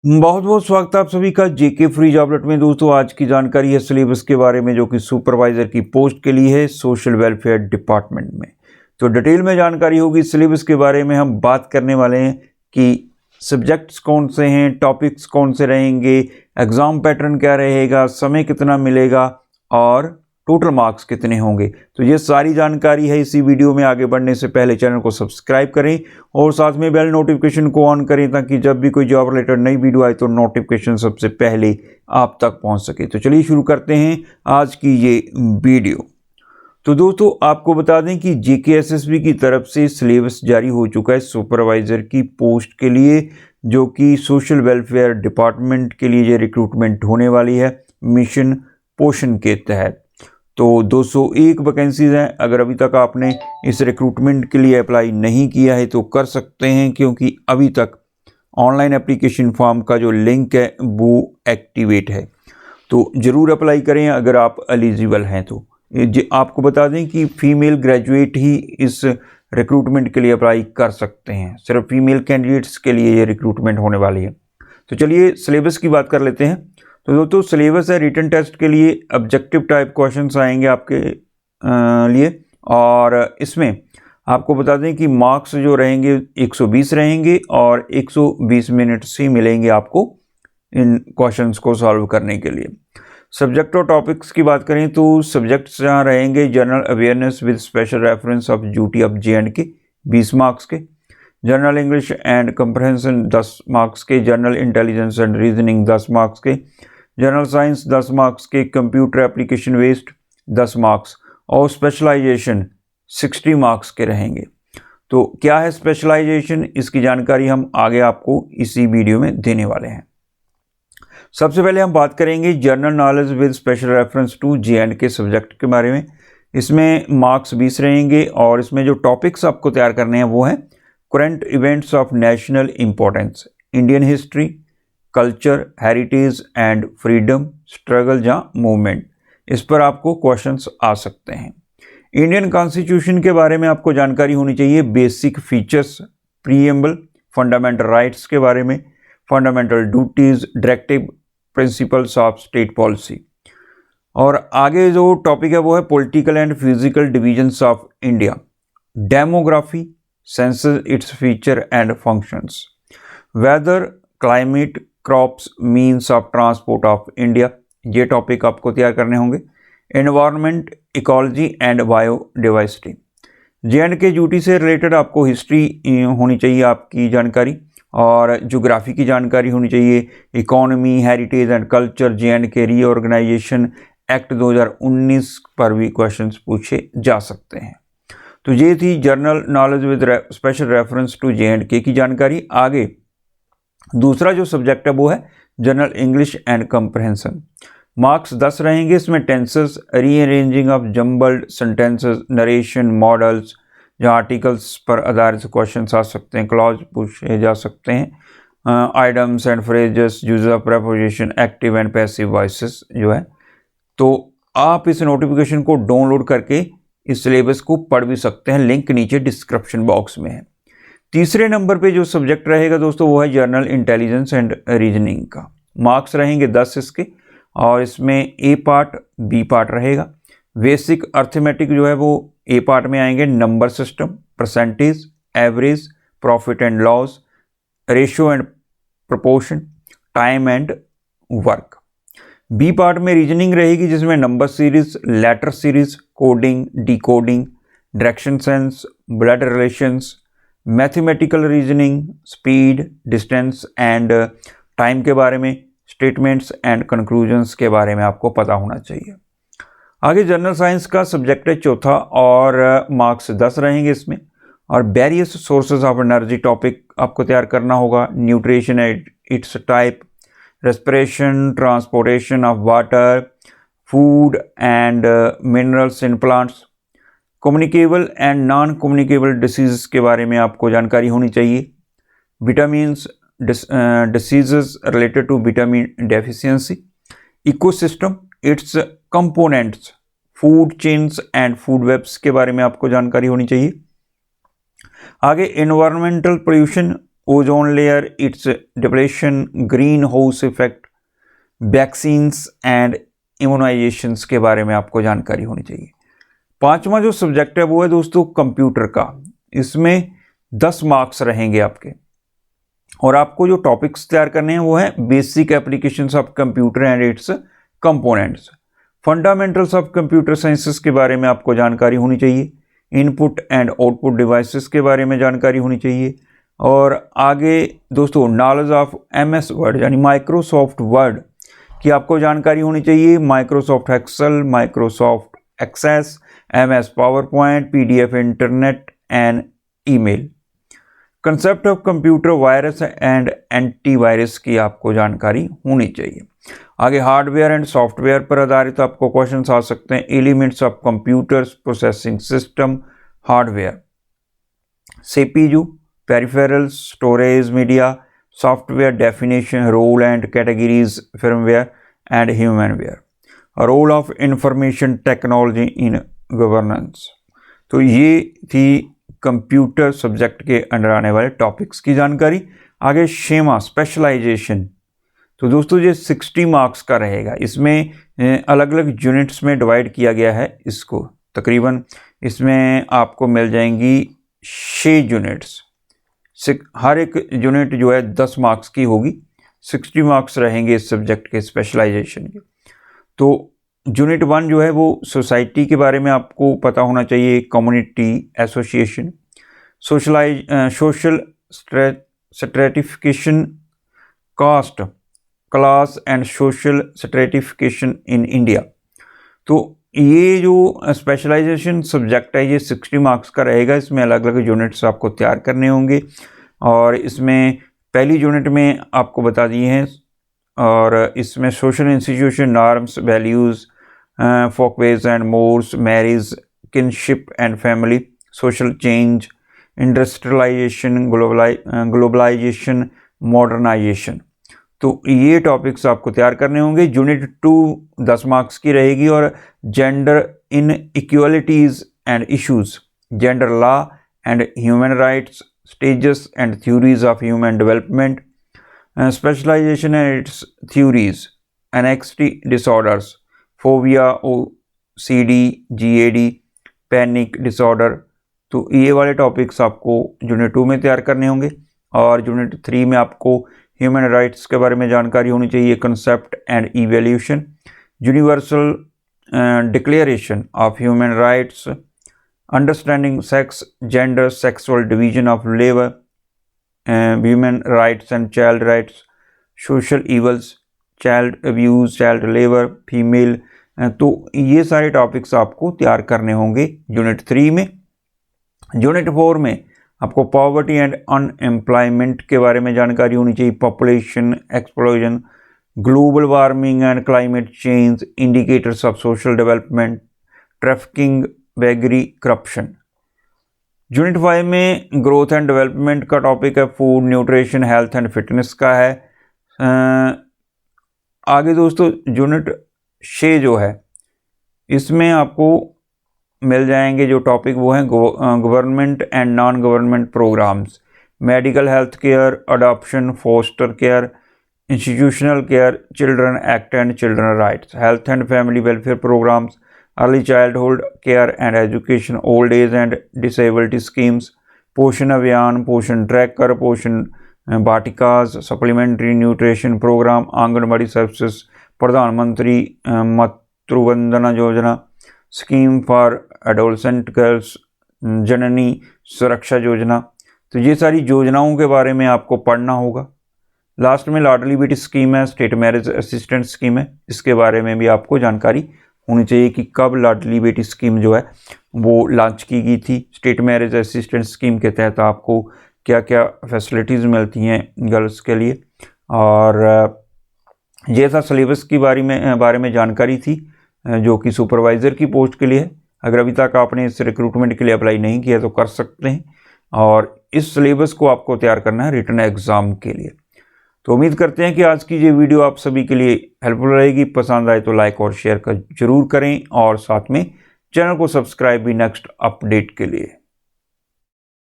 बहुत बहुत स्वागत है आप सभी का जेके फ्री जॉब अलर्ट में। दोस्तों आज की जानकारी है सिलेबस के बारे में, जो कि सुपरवाइजर की पोस्ट के लिए है सोशल वेलफेयर डिपार्टमेंट में। तो डिटेल में जानकारी होगी सिलेबस के बारे में। हम बात करने वाले हैं कि सब्जेक्ट्स कौन से हैं, टॉपिक्स कौन से रहेंगे, एग्ज़ाम पैटर्न क्या रहेगा, समय कितना मिलेगा और टोटल मार्क्स कितने होंगे। तो ये सारी जानकारी है इसी वीडियो में। आगे बढ़ने से पहले चैनल को सब्सक्राइब करें और साथ में बेल नोटिफिकेशन को ऑन करें, ताकि जब भी कोई जॉब रिलेटेड नई वीडियो आए तो नोटिफिकेशन सबसे पहले आप तक पहुंच सके। तो चलिए शुरू करते हैं आज की ये वीडियो। तो दोस्तों आपको बता दें कि जेकेएसएसबी की तरफ से सिलेबस जारी हो चुका है सुपरवाइज़र की पोस्ट के लिए, जो कि सोशल वेलफेयर डिपार्टमेंट के लिए ये रिक्रूटमेंट होने वाली है मिशन पोषण के तहत। तो 201 वैकेंसीज़ हैं। अगर अभी तक आपने इस रिक्रूटमेंट के लिए अप्लाई नहीं किया है तो कर सकते हैं, क्योंकि अभी तक ऑनलाइन एप्लीकेशन फॉर्म का जो लिंक है वो एक्टिवेट है। तो ज़रूर अप्लाई करें अगर आप एलिजिबल हैं तो। आपको बता दें कि फ़ीमेल ग्रेजुएट ही इस रिक्रूटमेंट के लिए अप्लाई कर सकते हैं। सिर्फ फीमेल कैंडिडेट्स के लिए ये रिक्रूटमेंट होने वाली है। तो चलिए सिलेबस की बात कर लेते हैं। तो दोस्तों सिलेबस है रिटन टेस्ट के लिए ऑब्जेक्टिव टाइप क्वेश्चंस आएंगे आपके लिए, और इसमें आपको बता दें कि मार्क्स जो रहेंगे 120 रहेंगे और 120 मिनट्स ही मिलेंगे आपको इन क्वेश्चंस को सॉल्व करने के लिए। सब्जेक्ट और टॉपिक्स की बात करें तो सब्जेक्ट्स जहाँ रहेंगे general awareness with special reference of duty of J&K 20 marks के, general English and comprehension 10 marks के, general intelligence and reasoning 10 marks के, जनरल साइंस 10 मार्क्स के, कंप्यूटर एप्लीकेशन वेस्ट 10 मार्क्स और स्पेशलाइजेशन 60 मार्क्स के रहेंगे। तो क्या है स्पेशलाइजेशन, इसकी जानकारी हम आगे आपको इसी वीडियो में देने वाले हैं। सबसे पहले हम बात करेंगे general knowledge with special reference to J&K subject के बारे में। इसमें मार्क्स 20 रहेंगे और इसमें जो टॉपिक्स आपको तैयार करने हैं वो हैं current events of national importance, Indian history, culture, heritage and freedom struggle या मूवमेंट। इस पर आपको क्वेश्चंस आ सकते हैं। इंडियन कॉन्स्टिट्यूशन के बारे में आपको जानकारी होनी चाहिए, basic features, preamble, fundamental rights के बारे में, fundamental duties, directive principles of state policy. और आगे जो टॉपिक है वो है political and physical divisions of India, demography, census, its feature and functions, weather, climate, crops, means of transport of India. ये टॉपिक आपको तैयार करने होंगे। Environment, ecology and biodiversity. J&K duty से रिलेटेड आपको हिस्ट्री होनी चाहिए आपकी जानकारी, और ज्योग्राफी की जानकारी होनी चाहिए, economy, heritage and culture, J&K reorganisation act 2019 पर भी क्वेश्चंस पूछे जा सकते हैं। तो ये थी general knowledge with special reference to J&K की जानकारी। आगे दूसरा जो सब्जेक्ट है वो है general English and comprehension. Marks 10 रहेंगे। इसमें tenses, rearranging of jumbled sentences, narration, models, जहाँ आर्टिकल्स पर आधारित क्वेश्चन आ सकते हैं, क्लॉज पूछे जा सकते हैं, items and phrases, use of preposition, active and passive voices जो है। तो आप इस नोटिफिकेशन को डाउनलोड करके इस सिलेबस को पढ़ भी सकते हैं, लिंक नीचे डिस्क्रिप्शन बॉक्स में है। तीसरे नंबर पे जो सब्जेक्ट रहेगा दोस्तों वो है जनरल इंटेलिजेंस एंड रीजनिंग का। मार्क्स रहेंगे 10 इसके, और इसमें ए पार्ट, बी पार्ट रहेगा। बेसिक अर्थमेटिक जो है वो ए पार्ट में आएंगे, number system, percentage, average, profit and loss, ratio and proportion, time and work. B part में रीजनिंग रहेगी, जिसमें number series, letter series, coding, decoding, direction sense, blood relations, mathematical reasoning, speed, distance and time के बारे में, statements and conclusions के बारे में आपको पता होना चाहिए। आगे जनरल साइंस का सब्जेक्ट है चौथा, और मार्क्स 10 रहेंगे इसमें। और various sources of energy topic आपको तैयार करना होगा, nutrition and its type, respiration, transportation of water, food and minerals in plants, communicable and non communicable disease के बारे में आपको जानकारी होनी चाहिए, vitamins, diseases related to vitamin deficiency, ecosystem, its components, food chains and food webs के बारे में आपको जानकारी होनी चाहिए। आगे environmental pollution, ozone layer, its depletion, green house effect, vaccines and इम्यूनाइजेशंस के बारे में आपको जानकारी होनी चाहिए। पांचवा जो सब्जेक्ट है वो है दोस्तों कंप्यूटर का। इसमें 10 मार्क्स रहेंगे आपके, और आपको जो टॉपिक्स तैयार करने हैं वो है basic applications of computer and it's components, fundamentals of computer sciences के बारे में आपको जानकारी होनी चाहिए, इनपुट एंड आउटपुट डिवाइसेस के बारे में जानकारी होनी चाहिए, और आगे दोस्तों नॉलेज ऑफ MS वर्ड यानी माइक्रोसॉफ्ट वर्ड की आपको जानकारी होनी चाहिए, Microsoft Excel, Microsoft Access, MS PowerPoint, PDF internet and email, concept of computer virus and antivirus की आपको जानकारी होनी चाहिए। आगे हार्डवेयर एंड सॉफ्टवेयर पर आधारित आपको क्वेश्चंस आ सकते हैं, elements of computers, processing system, hardware, CPU, peripherals, storage media, software definition, role and categories, firmware and humanware, role of information technology in governance. तो ये थी कंप्यूटर सब्जेक्ट के अंडर आने वाले टॉपिक्स की जानकारी। आगे शेमा स्पेशलाइजेशन, तो दोस्तों ये 60 मार्क्स का रहेगा। इसमें अलग अलग यूनिट्स में डिवाइड किया गया है इसको, तकरीबन इसमें आपको मिल जाएंगी 6 यूनिट्स, हर एक यूनिट जो है 10 मार्क्स की होगी, 60 मार्क्स रहेंगे इस सब्जेक्ट के स्पेशलाइजेशन के। तो यूनिट 1 जो है वो सोसाइटी के बारे में आपको पता होना चाहिए, community, association, social stratification, caste, class and social stratification in India. तो ये जो स्पेशलाइजेशन सब्जेक्ट है ये 60 मार्क्स का रहेगा। इसमें अलग अलग यूनिट्स आपको तैयार करने होंगे, और इसमें पहली यूनिट में आपको बता दिए हैं, और इसमें social institution, norms, values, folkways and mores, marriage, kinship and family, social change, industrialisation, globalisation, modernisation. तो ये टॉपिक्स आपको तैयार करने होंगे। यूनिट 2 10 मार्क्स की रहेगी, और gender inequalities and issues, gender law and human rights, stages and theories of human development, specialisation and its theories, anxiety disorders, phobia, OCD, GAD, panic disorder. तो ये वाले टॉपिक्स आपको यूनिट 2 में तैयार करने होंगे, और यूनिट 3 में आपको ह्यूमन राइट्स के बारे में जानकारी होनी चाहिए, concept and evaluation, universal declaration of human rights, understanding sex, gender, sexual division of labour, human rights and child rights, social evils, child abuse, child labour, female. तो ये सारे टॉपिक्स आपको तैयार करने होंगे यूनिट 3 में। यूनिट 4 में आपको पॉवर्टी एंड अनएम्प्लॉयमेंट के बारे में जानकारी होनी चाहिए, population explosion, global warming and climate change, indicators of social development, trafficking, beggary, corruption. Unit 5 में ग्रोथ एंड डेवलपमेंट का टॉपिक है, food, nutrition, health and fitness का है। आगे दोस्तों यूनिट 6 जो है इसमें आपको मिल जाएंगे जो टॉपिक वो हैं government and non government programmes, medical health care, adoption, foster care, institutional care, children act and children rights, health and family welfare programmes, early childhood care and education, old age and disability schemes, Poshan Abhiyan, Poshan tracker, Poshan Vatikas, supplementary nutrition programme, Anganwadi services, Pradhan Mantri Matru Vandana Yojana, scheme for adolescent girls, Janani Suraksha Yojana. तो ये सारी योजनाओं के बारे में आपको पढ़ना होगा। लास्ट में लाडली बेटी स्कीम है, स्टेट मैरिज असिस्टेंट स्कीम है, इसके बारे में भी आपको जानकारी होनी चाहिए कि कब लाडली बेटी स्कीम जो है वो लॉन्च की गई थी। स्टेट मैरिज असिस्टेंट स्कीम के तहत आपको क्या क्या फैसिलिटीज़ मिलती हैं गर्ल्स के लिए, और ये था सिलेबस की बारे में जानकारी थी जो कि सुपरवाइज़र की पोस्ट के लिए है। अगर अभी तक आपने इस रिक्रूटमेंट के लिए अप्लाई नहीं किया तो कर सकते हैं, और इस सिलेबस को आपको तैयार करना है रिटन एग्ज़ाम के लिए। तो उम्मीद करते हैं कि आज की ये वीडियो आप सभी के लिए हेल्पफुल रहेगी। पसंद आए तो लाइक और शेयर कर जरूर करें, और साथ में चैनल को सब्सक्राइब भी नेक्स्ट अपडेट के लिए।